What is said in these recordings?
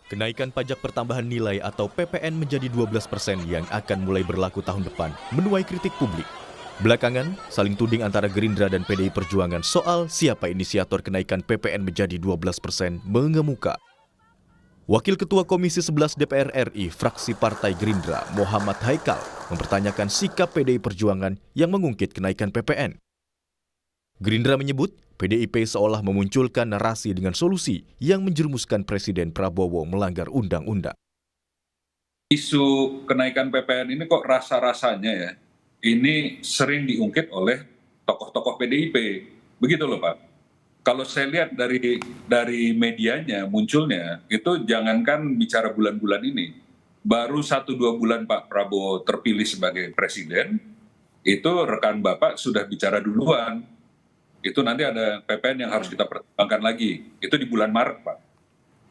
Kenaikan pajak pertambahan nilai atau PPN menjadi 12% yang akan mulai berlaku tahun depan menuai kritik publik. Belakangan, saling tuding antara Gerindra dan PDI Perjuangan soal siapa inisiator kenaikan PPN menjadi 12% mengemuka. Wakil Ketua Komisi 11 DPR RI, fraksi Partai Gerindra, Muhammad Haikal, mempertanyakan sikap PDI Perjuangan yang mengungkit kenaikan PPN. Gerindra menyebut PDIP seolah memunculkan narasi dengan solusi yang menjerumuskan Presiden Prabowo melanggar undang-undang. Isu kenaikan PPN ini kok rasa-rasanya ya, ini sering diungkit oleh tokoh-tokoh PDIP. Begitu loh Pak. Kalau saya lihat dari medianya munculnya, itu jangankan bicara bulan-bulan ini. Baru 1-2 bulan Pak Prabowo terpilih sebagai presiden, itu rekan Bapak sudah bicara duluan. Itu nanti ada PPN yang harus kita pertimbangkan lagi. Itu di bulan Maret, Pak.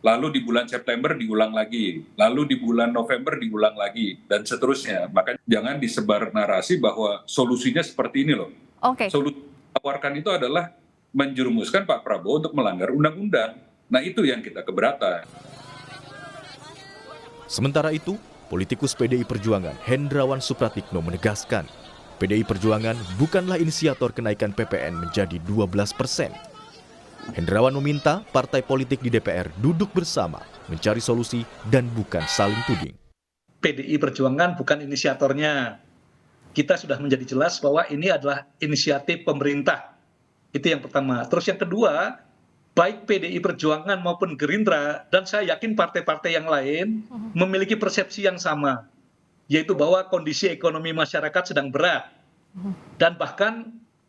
Lalu di bulan September diulang lagi. Lalu di bulan November diulang lagi. Dan seterusnya. Maka jangan disebar narasi bahwa solusinya seperti ini loh. Solusi yang ditawarkan itu adalah menjerumuskan Pak Prabowo untuk melanggar undang-undang. Nah itu yang kita keberatan. Sementara itu, politikus PDI Perjuangan Hendrawan Supratikno menegaskan PDI Perjuangan bukanlah inisiator kenaikan PPN menjadi 12%. Hendrawan meminta partai politik di DPR duduk bersama, mencari solusi dan bukan saling tuding. PDI Perjuangan bukan inisiatornya. Kita sudah menjadi jelas bahwa ini adalah inisiatif pemerintah. Itu yang pertama. Terus yang kedua, baik PDI Perjuangan maupun Gerindra, dan saya yakin partai-partai yang lain memiliki persepsi yang sama, yaitu bahwa kondisi ekonomi masyarakat sedang berat dan bahkan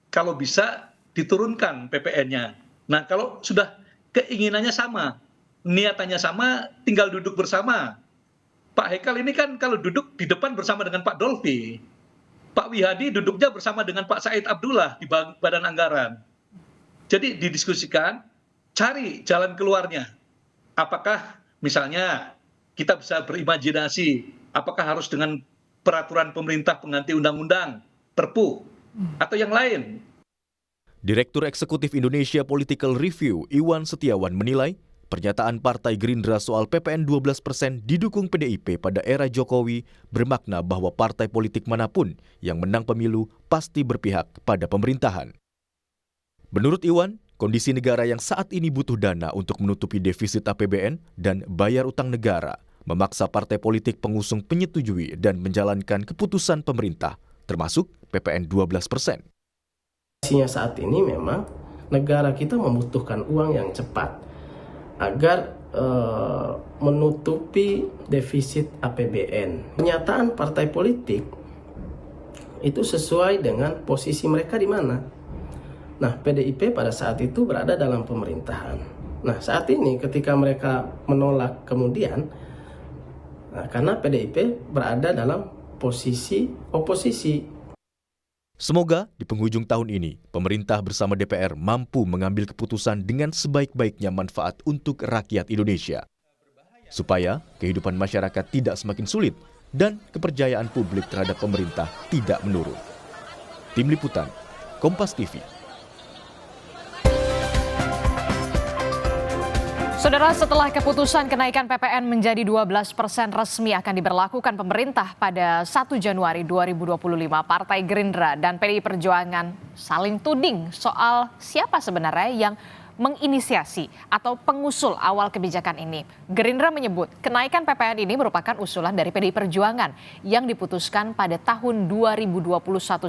kalau bisa diturunkan PPN-nya. Nah kalau sudah keinginannya sama, niatannya sama, tinggal duduk bersama. Pak Haikal ini kan kalau duduk di depan bersama dengan Pak Dolfi, Pak Wihadi duduknya bersama dengan Pak Said Abdullah di Badan Anggaran. Jadi didiskusikan, cari jalan keluarnya. Apakah misalnya kita bisa berimajinasi, apakah harus dengan peraturan pemerintah pengganti undang-undang, Perpu, atau yang lain? Direktur Eksekutif Indonesia Political Review, Iwan Setiawan menilai, pernyataan Partai Gerindra soal PPN 12% didukung PDIP pada era Jokowi bermakna bahwa partai politik manapun yang menang pemilu pasti berpihak pada pemerintahan. Menurut Iwan, kondisi negara yang saat ini butuh dana untuk menutupi defisit APBN dan bayar utang negara memaksa partai politik pengusung menyetujui dan menjalankan keputusan pemerintah, termasuk PPN 12%. Saat ini memang negara kita membutuhkan uang yang cepat agar menutupi defisit APBN. Pernyataan partai politik itu sesuai dengan posisi mereka di mana. Nah, PDIP pada saat itu berada dalam pemerintahan. Nah, saat ini ketika mereka menolak kemudian, karena PDIP berada dalam posisi oposisi. Semoga di penghujung tahun ini, pemerintah bersama DPR mampu mengambil keputusan dengan sebaik-baiknya manfaat untuk rakyat Indonesia. Supaya kehidupan masyarakat tidak semakin sulit dan kepercayaan publik terhadap pemerintah tidak menurun. Tim Liputan, Kompas TV. Saudara, setelah keputusan kenaikan PPN menjadi 12% resmi akan diberlakukan pemerintah pada 1 Januari 2025, Partai Gerindra dan PDI Perjuangan saling tuding soal siapa sebenarnya yang menginisiasi atau pengusul awal kebijakan ini. Gerindra menyebut kenaikan PPN ini merupakan usulan dari PDI Perjuangan yang diputuskan pada tahun 2021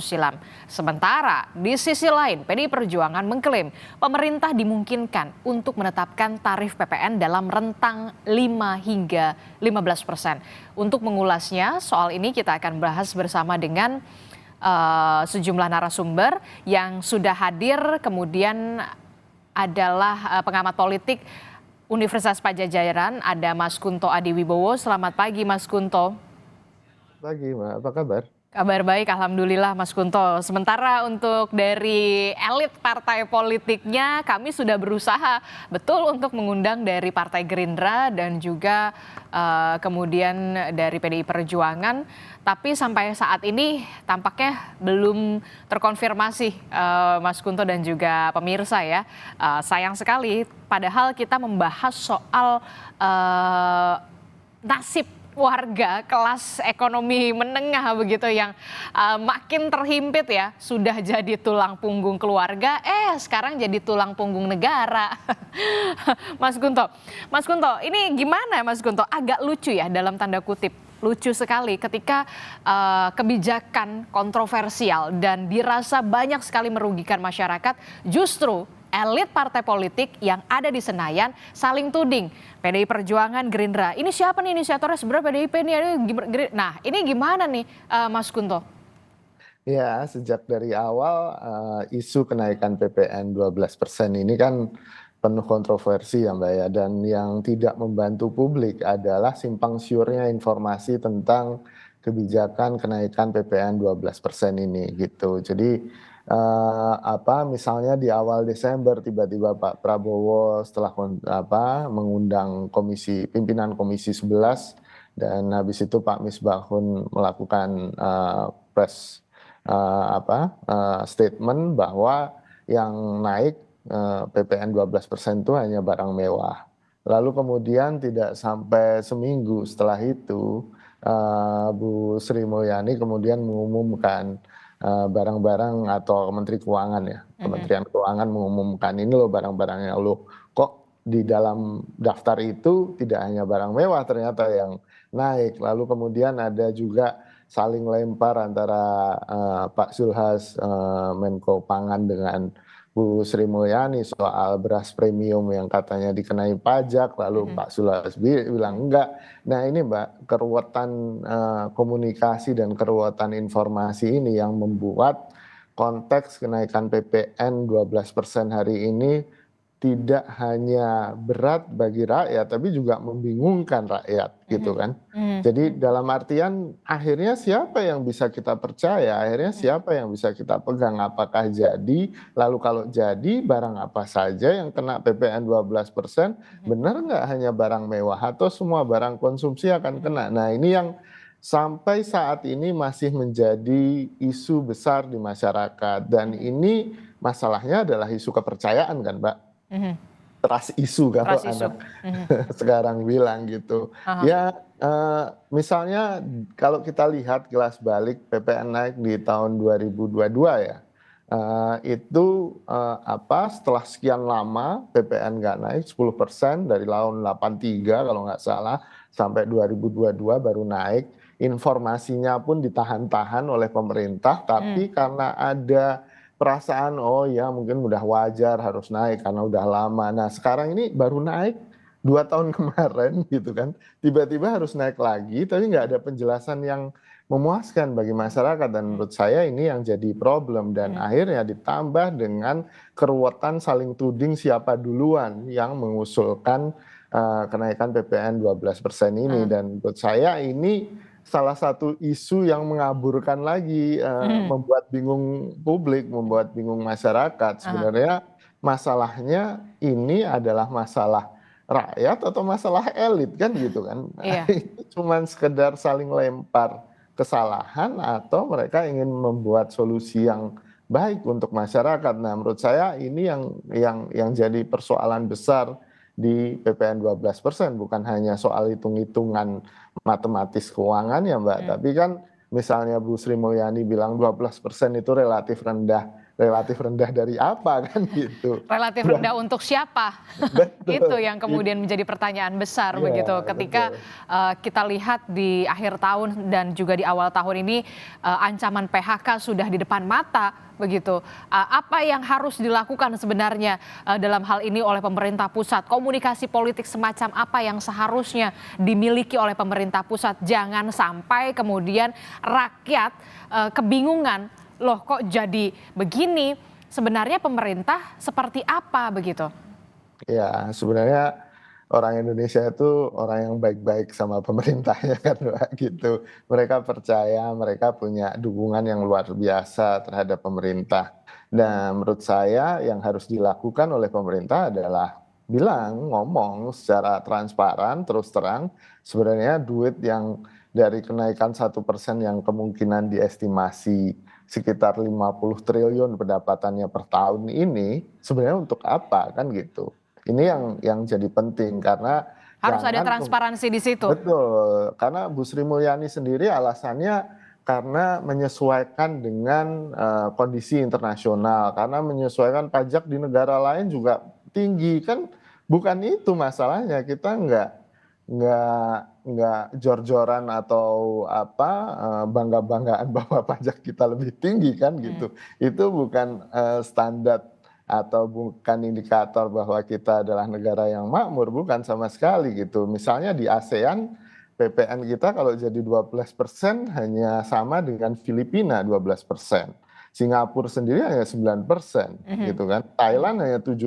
silam. Sementara di sisi lain PDI Perjuangan mengklaim pemerintah dimungkinkan untuk menetapkan tarif PPN dalam rentang 5 hingga 15%. Untuk mengulasnya soal ini kita akan bahas bersama dengan sejumlah narasumber yang sudah hadir, kemudian adalah pengamat politik Universitas Padjadjaran, ada Mas Kunto Adiwibowo. Selamat pagi Mas Kunto. Pagi Mbak, apa kabar? Kabar baik, alhamdulillah Mas Kunto. Sementara untuk dari elit partai politiknya, kami sudah berusaha betul untuk mengundang dari Partai Gerindra dan juga kemudian dari PDI Perjuangan. Tapi sampai saat ini tampaknya belum terkonfirmasi Mas Kunto dan juga pemirsa ya. Sayang sekali, padahal kita membahas soal nasib warga kelas ekonomi menengah begitu yang makin terhimpit ya, sudah jadi tulang punggung keluarga, sekarang jadi tulang punggung negara. Mas Kunto, ini gimana Mas Kunto? Agak lucu ya dalam tanda kutip, lucu sekali ketika kebijakan kontroversial dan dirasa banyak sekali merugikan masyarakat, justru elit partai politik yang ada di Senayan saling tuding. PDI Perjuangan, Gerindra. Ini siapa nih inisiatornya? Sebenarnya PDIP nih. Nah, ini gimana nih Mas Kunto? Ya, sejak dari awal isu kenaikan PPN 12% ini kan penuh kontroversi ya Mbak ya. Dan yang tidak membantu publik adalah simpang siurnya informasi tentang kebijakan kenaikan PPN 12% ini gitu. Jadi misalnya di awal Desember tiba-tiba Pak Prabowo setelah mengundang pimpinan Komisi 11 dan habis itu Pak Misbahun melakukan statement bahwa yang naik PPN 12% itu hanya barang mewah. Lalu kemudian tidak sampai seminggu setelah itu Bu Sri Mulyani kemudian mengumumkan barang-barang atau Menteri Keuangan ya, Kementerian Keuangan mengumumkan ini loh barang-barangnya loh, kok di dalam daftar itu tidak hanya barang mewah ternyata yang naik. Lalu kemudian ada juga saling lempar antara Pak Zulhas Menko Pangan dengan Bu Sri Mulyani soal beras premium yang katanya dikenai pajak, lalu Pak Zulhas bilang enggak. Nah ini Mbak, keruwetan komunikasi dan keruwetan informasi ini yang membuat konteks kenaikan PPN 12% hari ini tidak hanya berat bagi rakyat, tapi juga membingungkan rakyat gitu kan. Jadi dalam artian akhirnya siapa yang bisa kita percaya, akhirnya siapa yang bisa kita pegang, apakah jadi, lalu kalau jadi barang apa saja yang kena PPN 12%, benar nggak hanya barang mewah atau semua barang konsumsi akan kena. Nah ini yang sampai saat ini masih menjadi isu besar di masyarakat dan ini masalahnya adalah isu kepercayaan kan Mbak. Trust isu kalau anak sekarang bilang gitu. Ya misalnya kalau kita lihat kelas balik PPN naik di tahun 2022 ya, itu setelah sekian lama PPN nggak naik 10% dari tahun 83 kalau nggak salah sampai 2022 baru naik. Informasinya pun ditahan-tahan oleh pemerintah, tapi karena ada perasaan oh ya mungkin udah wajar harus naik karena udah lama. Nah sekarang ini baru naik 2 tahun kemarin gitu kan, tiba-tiba harus naik lagi tapi nggak ada penjelasan yang memuaskan bagi masyarakat dan menurut saya ini yang jadi problem dan akhirnya ditambah dengan keruwetan saling tuding siapa duluan yang mengusulkan kenaikan PPN 12% ini dan menurut saya ini salah satu isu yang mengaburkan lagi, membuat bingung publik, membuat bingung masyarakat. Sebenarnya masalahnya ini adalah masalah rakyat atau masalah elit kan gitu kan. Itu cuma sekedar saling lempar kesalahan atau mereka ingin membuat solusi yang baik untuk masyarakat. Nah menurut saya ini yang jadi persoalan besar di PPN 12%, bukan hanya soal hitung-hitungan matematis keuangan ya Mbak, tapi kan misalnya Bu Sri Mulyani bilang 12% itu relatif rendah dari apa kan gitu. Relatif rendah untuk siapa? Itu yang kemudian menjadi pertanyaan besar begitu ketika kita lihat di akhir tahun dan juga di awal tahun ini ancaman PHK sudah di depan mata begitu. Apa yang harus dilakukan sebenarnya dalam hal ini oleh pemerintah pusat? Komunikasi politik semacam apa yang seharusnya dimiliki oleh pemerintah pusat? Jangan sampai kemudian rakyat kebingungan, loh kok jadi begini? Sebenarnya pemerintah seperti apa begitu? Ya sebenarnya orang Indonesia itu orang yang baik-baik sama pemerintahnya kan Mbak gitu. Mereka percaya, mereka punya dukungan yang luar biasa terhadap pemerintah. Dan menurut saya yang harus dilakukan oleh pemerintah adalah ngomong secara transparan, terus terang, sebenarnya duit yang dari kenaikan 1% yang kemungkinan diestimasi sekitar 50 triliun pendapatannya per tahun ini, sebenarnya untuk apa kan gitu. Ini yang jadi penting karena Harus ada jangan transparansi di situ. betul, karena Bu Sri Mulyani sendiri alasannya karena menyesuaikan dengan kondisi internasional, karena menyesuaikan pajak di negara lain juga tinggi kan, bukan itu masalahnya. Kita nggak jor-joran atau apa bangga-banggaan bahwa pajak kita lebih tinggi kan gitu. Itu bukan standar atau bukan indikator bahwa kita adalah negara yang makmur, bukan sama sekali gitu. Misalnya di ASEAN, PPN kita kalau jadi 12% hanya sama dengan Filipina 12%. Singapura sendiri hanya 9%, gitu kan. Thailand hanya 7%.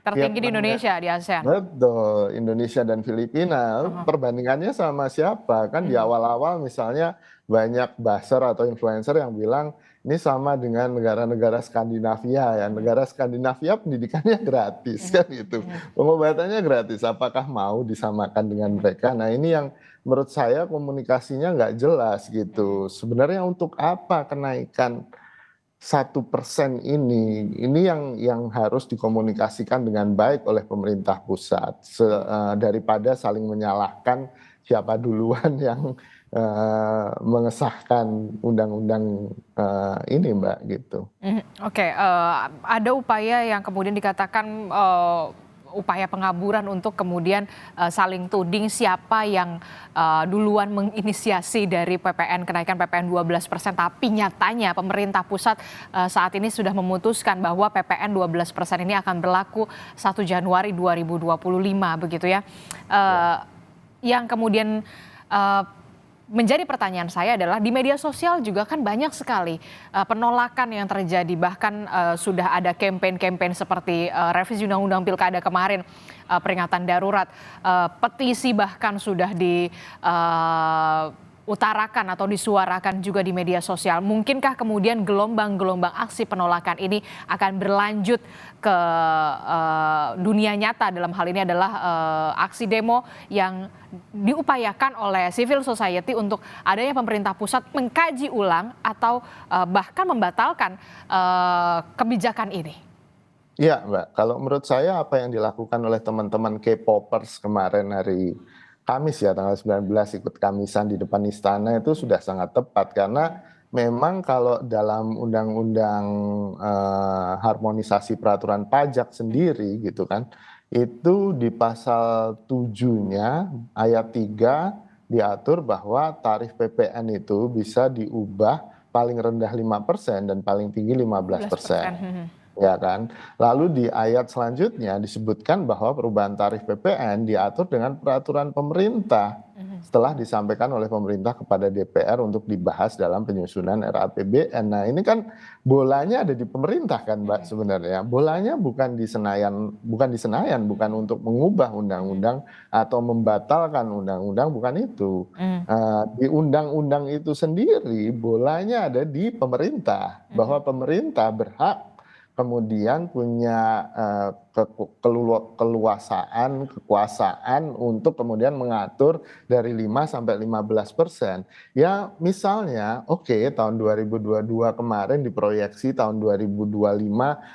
Tertinggi di Indonesia di ASEAN. Betul, Indonesia dan Filipina. Perbandingannya sama siapa? Kan di awal-awal misalnya banyak buzzer atau influencer yang bilang ini sama dengan negara-negara Skandinavia ya. Negara Skandinavia pendidikannya gratis kan gitu. Pengobatannya gratis. Apakah mau disamakan dengan mereka? Nah ini yang menurut saya komunikasinya nggak jelas gitu. Sebenarnya untuk apa kenaikan 1% ini yang harus dikomunikasikan dengan baik oleh pemerintah pusat daripada saling menyalahkan siapa duluan yang mengesahkan undang-undang ini Mbak gitu. Oke, ada upaya yang kemudian dikatakan upaya pengaburan untuk kemudian saling tuding siapa yang duluan menginisiasi dari kenaikan PPN 12%, tapi nyatanya pemerintah pusat saat ini sudah memutuskan bahwa PPN 12% ini akan berlaku 1 Januari 2025 begitu ya. Yang kemudian menjadi pertanyaan saya adalah di media sosial juga kan banyak sekali penolakan yang terjadi, bahkan sudah ada campaign-campaign seperti revisi undang-undang pilkada kemarin, peringatan darurat, petisi bahkan sudah diutarakan atau disuarakan juga di media sosial. Mungkinkah kemudian gelombang-gelombang aksi penolakan ini akan berlanjut ke dunia nyata, dalam hal ini adalah aksi demo yang diupayakan oleh civil society untuk adanya pemerintah pusat mengkaji ulang atau bahkan membatalkan kebijakan ini? Iya Mbak, kalau menurut saya apa yang dilakukan oleh teman-teman K-popers kemarin hari Kamis ya, tanggal 19 ikut kamisan di depan istana itu sudah sangat tepat, karena memang kalau dalam undang-undang harmonisasi peraturan pajak sendiri gitu kan, itu di pasal 7-nya ayat 3 diatur bahwa tarif PPN itu bisa diubah paling rendah 5% dan paling tinggi 15%. Ya kan. Lalu di ayat selanjutnya disebutkan bahwa perubahan tarif PPN diatur dengan peraturan pemerintah setelah disampaikan oleh pemerintah kepada DPR untuk dibahas dalam penyusunan RAPBN. Nah ini kan bolanya ada di pemerintah kan Mbak sebenarnya. Bolanya bukan di Senayan, bukan untuk mengubah undang-undang atau membatalkan undang-undang, bukan itu. Di undang-undang itu sendiri bolanya ada di pemerintah, bahwa pemerintah berhak kemudian punya kekuasaan untuk kemudian mengatur dari 5 sampai 15%. Ya misalnya tahun 2022 kemarin diproyeksi tahun 2025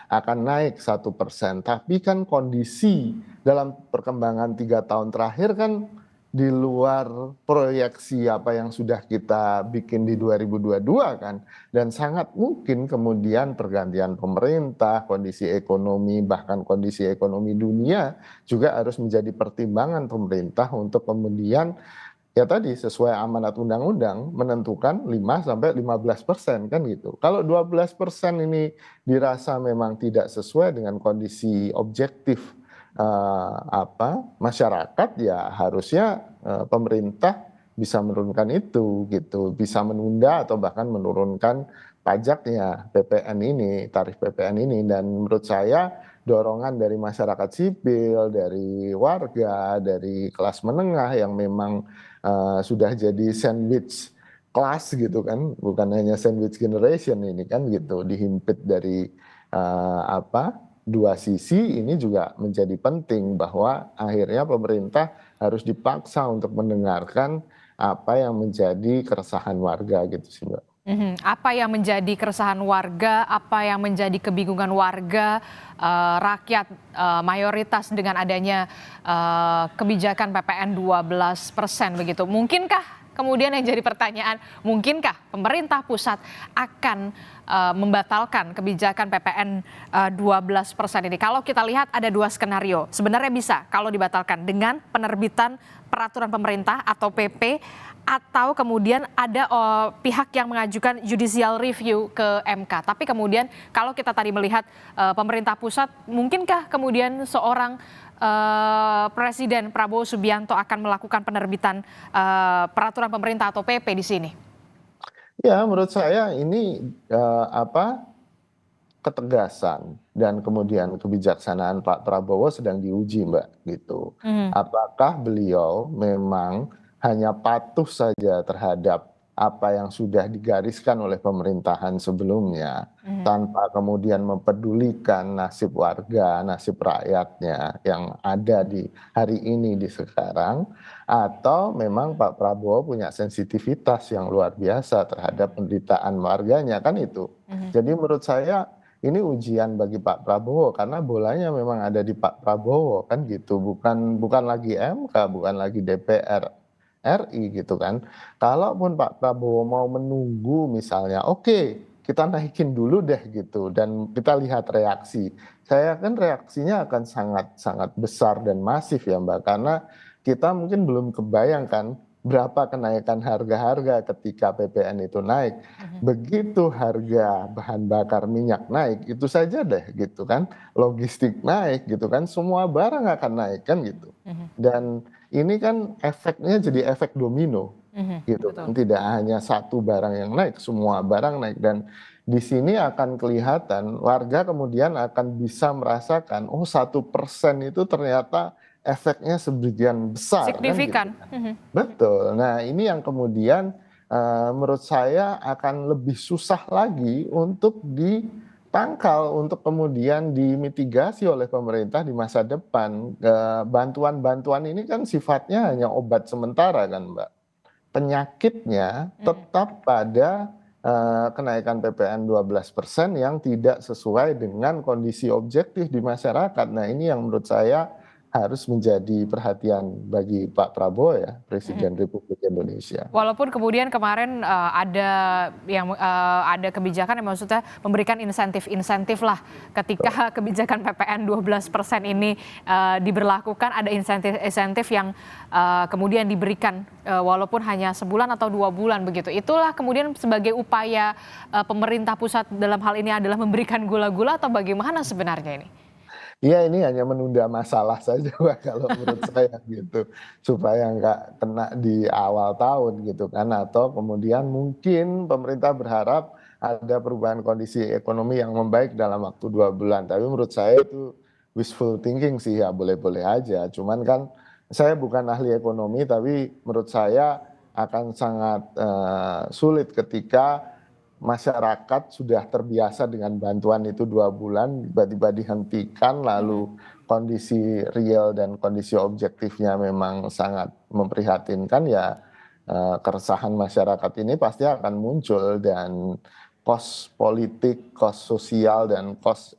akan naik 1%. Tapi kan kondisi dalam perkembangan 3 tahun terakhir kan di luar proyeksi apa yang sudah kita bikin di 2022 kan, dan sangat mungkin kemudian pergantian pemerintah, kondisi ekonomi, bahkan kondisi ekonomi dunia juga harus menjadi pertimbangan pemerintah untuk kemudian ya tadi sesuai amanat undang-undang menentukan 5-15% kan gitu. Kalau 12% ini dirasa memang tidak sesuai dengan kondisi objektif masyarakat, ya harusnya pemerintah bisa menurunkan itu gitu, bisa menunda atau bahkan menurunkan pajaknya PPN ini, tarif PPN ini. Dan menurut saya dorongan dari masyarakat sipil, dari warga, dari kelas menengah yang memang sudah jadi sandwich class gitu kan, bukan hanya sandwich generation ini kan gitu, dihimpit dari dua sisi. Ini juga menjadi penting bahwa akhirnya pemerintah harus dipaksa untuk mendengarkan apa yang menjadi keresahan warga gitu sih Mbak. Apa yang menjadi keresahan warga, apa yang menjadi kebingungan warga, rakyat mayoritas dengan adanya kebijakan PPN 12% begitu. Mungkinkah kemudian yang jadi pertanyaan, mungkinkah pemerintah pusat akan membatalkan kebijakan PPN 12% ini? Kalau kita lihat ada dua skenario. Sebenarnya bisa kalau dibatalkan dengan penerbitan peraturan pemerintah atau PP, atau kemudian ada pihak yang mengajukan judicial review ke MK. Tapi kemudian kalau kita tadi melihat pemerintah pusat, mungkinkah kemudian seorang Presiden Prabowo Subianto akan melakukan penerbitan peraturan pemerintah atau PP di sini? Ya, menurut saya ini ketegasan dan kemudian kebijaksanaan Pak Prabowo sedang diuji, Mbak, gitu. Apakah beliau memang hanya patuh saja terhadap apa yang sudah digariskan oleh pemerintahan sebelumnya, tanpa kemudian mempedulikan nasib warga, nasib rakyatnya yang ada di hari ini, di sekarang, atau memang Pak Prabowo punya sensitivitas yang luar biasa terhadap penderitaan warganya, kan itu. Jadi menurut saya ini ujian bagi Pak Prabowo, karena bolanya memang ada di Pak Prabowo kan gitu, bukan lagi MK, bukan lagi DPR RI gitu kan. Kalaupun Pak Prabowo mau menunggu misalnya, oke, kita naikin dulu deh gitu dan kita lihat reaksi. Saya kan reaksinya akan sangat besar dan masif ya Mbak, karena kita mungkin belum kebayangkan berapa kenaikan harga-harga ketika PPN itu naik. Begitu harga bahan bakar minyak naik, itu saja deh gitu kan, logistik naik gitu kan, semua barang akan naik kan gitu. Dan ini kan efeknya jadi efek domino gitu kan, tidak hanya satu barang yang naik, semua barang naik. Dan di sini akan kelihatan warga kemudian akan bisa merasakan, oh 1% itu ternyata efeknya sebagian besar. Signifikan. Kan, gitu. Betul. Nah ini yang kemudian menurut saya akan lebih susah lagi untuk ditangkal, untuk kemudian dimitigasi oleh pemerintah di masa depan. Bantuan-bantuan ini kan sifatnya hanya obat sementara kan Mbak. Penyakitnya tetap pada kenaikan PPN 12% yang tidak sesuai dengan kondisi objektif di masyarakat. Nah ini yang menurut saya harus menjadi perhatian bagi Pak Prabowo ya, Presiden Republik Indonesia. Walaupun kemudian kemarin ada kebijakan yang maksudnya memberikan insentif lah ketika kebijakan PPN 12% ini diberlakukan, ada insentif yang kemudian diberikan walaupun hanya sebulan atau 2 bulan begitu. Itulah kemudian sebagai upaya pemerintah pusat dalam hal ini adalah memberikan gula-gula atau bagaimana sebenarnya ini? Iya, ini hanya menunda masalah saja Pak, kalau menurut saya gitu, supaya nggak kena di awal tahun gitu kan, atau kemudian mungkin pemerintah berharap ada perubahan kondisi ekonomi yang membaik dalam waktu 2 bulan. Tapi menurut saya itu wishful thinking sih, ya boleh-boleh aja. Cuman kan saya bukan ahli ekonomi, tapi menurut saya akan sangat sulit ketika masyarakat sudah terbiasa dengan bantuan itu 2 bulan, tiba-tiba dihentikan, lalu kondisi real dan kondisi objektifnya memang sangat memprihatinkan, ya keresahan masyarakat ini pasti akan muncul, dan kos politik, kos sosial, dan kos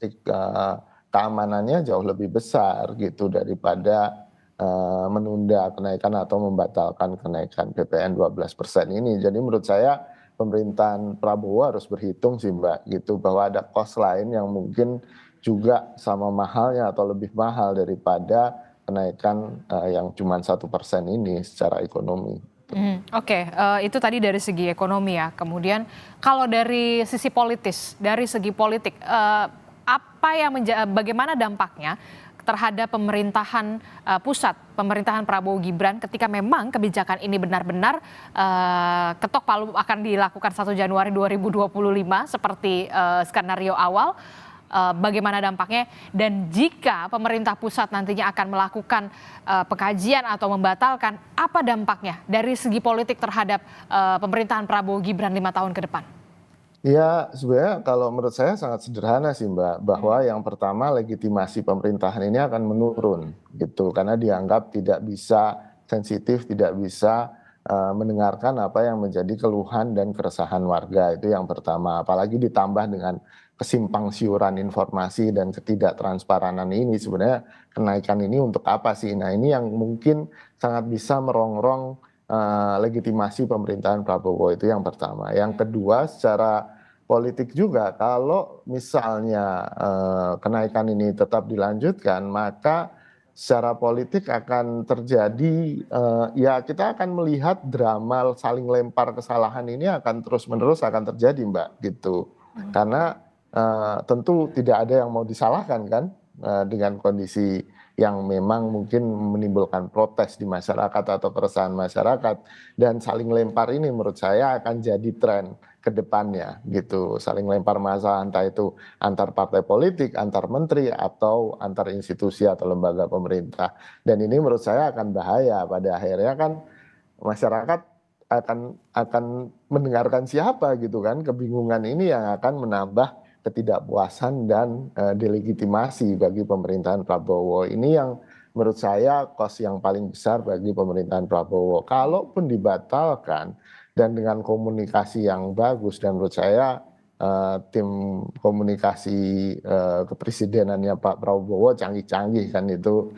keamanannya jauh lebih besar gitu daripada menunda kenaikan atau membatalkan kenaikan PPN 12% ini. Jadi menurut saya pemerintahan Prabowo harus berhitung sih Mbak gitu, bahwa ada kos lain yang mungkin juga sama mahalnya atau lebih mahal daripada kenaikan yang cuma 1% ini secara ekonomi. Oke, itu tadi dari segi ekonomi ya. Kemudian kalau dari sisi segi politik, bagaimana dampaknya terhadap pemerintahan pusat, pemerintahan Prabowo Gibran ketika memang kebijakan ini benar-benar ketok palu akan dilakukan 1 Januari 2025 seperti skenario awal, bagaimana dampaknya, dan jika pemerintah pusat nantinya akan melakukan pengkajian atau membatalkan, apa dampaknya dari segi politik terhadap pemerintahan Prabowo Gibran 5 tahun ke depan? Ya, sebenarnya kalau menurut saya sangat sederhana sih Mbak, bahwa yang pertama legitimasi pemerintahan ini akan menurun gitu, karena dianggap tidak bisa sensitif, tidak bisa mendengarkan apa yang menjadi keluhan dan keresahan warga, itu yang pertama. Apalagi ditambah dengan kesimpang siuran informasi dan ketidaktransparan ini, sebenarnya kenaikan ini untuk apa sih? Nah, ini yang mungkin sangat bisa merongrong legitimasi pemerintahan Prabowo, itu yang pertama. Yang kedua, secara politik juga, kalau misalnya kenaikan ini tetap dilanjutkan, maka secara politik akan terjadi, ya kita akan melihat drama saling lempar kesalahan ini akan terus-menerus akan terjadi, Mbak, gitu. Karena tentu tidak ada yang mau disalahkan kan, dengan kondisi yang memang mungkin menimbulkan protes di masyarakat atau keresahan masyarakat, dan saling lempar ini menurut saya akan jadi tren ke depannya gitu, saling lempar masalah entah itu antar partai politik, antar menteri, atau antar institusi atau lembaga pemerintah. Dan ini menurut saya akan bahaya, pada akhirnya kan masyarakat akan mendengarkan siapa gitu kan, kebingungan ini yang akan menambah ketidakpuasan dan delegitimasi bagi pemerintahan Prabowo. Ini yang menurut saya kos yang paling besar bagi pemerintahan Prabowo. Kalaupun dibatalkan dan dengan komunikasi yang bagus, dan menurut saya tim komunikasi kepresidenannya Pak Prabowo canggih-canggih kan, itu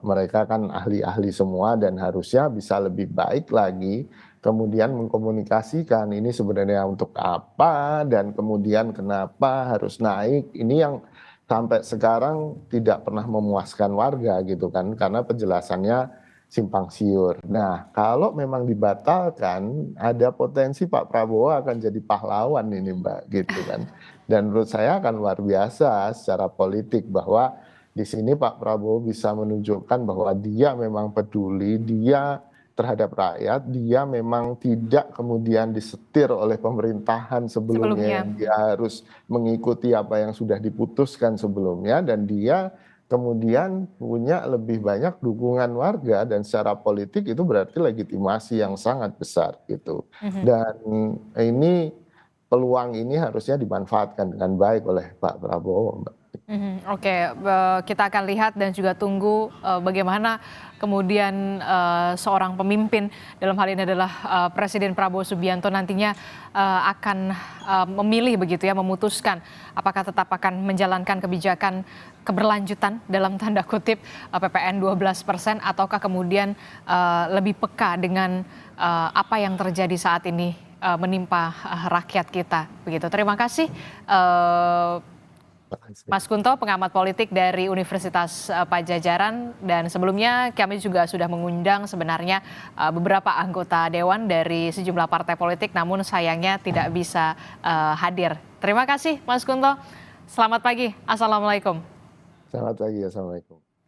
mereka kan ahli-ahli semua dan harusnya bisa lebih baik lagi kemudian mengkomunikasikan ini sebenarnya untuk apa dan kemudian kenapa harus naik. Ini yang sampai sekarang tidak pernah memuaskan warga gitu kan, karena penjelasannya simpang siur. Nah, kalau memang dibatalkan, ada potensi Pak Prabowo akan jadi pahlawan ini Mbak gitu kan. Dan menurut saya akan luar biasa secara politik, bahwa di sini Pak Prabowo bisa menunjukkan bahwa dia memang peduli, dia terhadap rakyat, dia memang tidak kemudian disetir oleh pemerintahan sebelumnya. Dia harus mengikuti apa yang sudah diputuskan sebelumnya, dan dia kemudian punya lebih banyak dukungan warga, dan secara politik itu berarti legitimasi yang sangat besar gitu. Dan ini peluang ini harusnya dimanfaatkan dengan baik oleh Pak Prabowo, Mbak. Oke, kita akan lihat dan juga tunggu bagaimana kemudian seorang pemimpin, dalam hal ini adalah Presiden Prabowo Subianto, nantinya akan memilih begitu ya, memutuskan apakah tetap akan menjalankan kebijakan keberlanjutan dalam tanda kutip PPN 12%, ataukah kemudian lebih peka dengan apa yang terjadi saat ini menimpa rakyat kita begitu. Terima kasih Mas Kunto, pengamat politik dari Universitas Pajajaran, dan sebelumnya kami juga sudah mengundang sebenarnya beberapa anggota dewan dari sejumlah partai politik, namun sayangnya tidak bisa hadir. Terima kasih Mas Kunto. Selamat pagi. Assalamualaikum. Selamat pagi. Assalamualaikum.